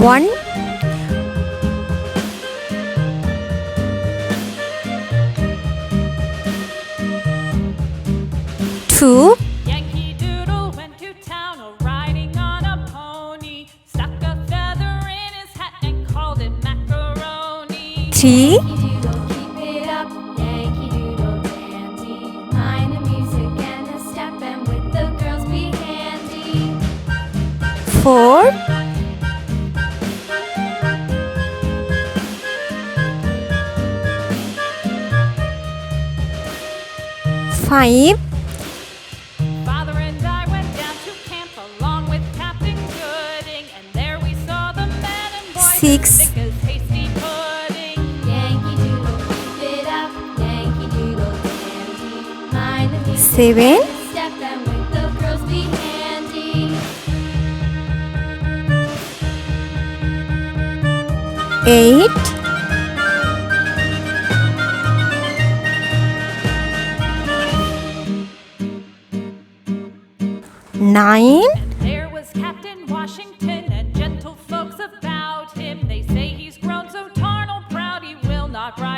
1, 2, Yankee Doodle went to town riding on a pony, stuck a feather in his hat and called it macaroni. 3, Yankee Doodle, keep it up, Yankee Doodle dandy. Mind the music and the step, and with the girls be handy. 4, 5, Father and I went down to camp along with Captain Gooding, and there we saw the men and boys 6, as thick as hasty pudding. Yankee Doodle, keep it up, Yankee Doodle dandy. Mind the music 7, and the step, and with the girls be handy. 8, 9, There was Captain Washington and gentle folks about him. They say he's grown so tarnal proud he will not ride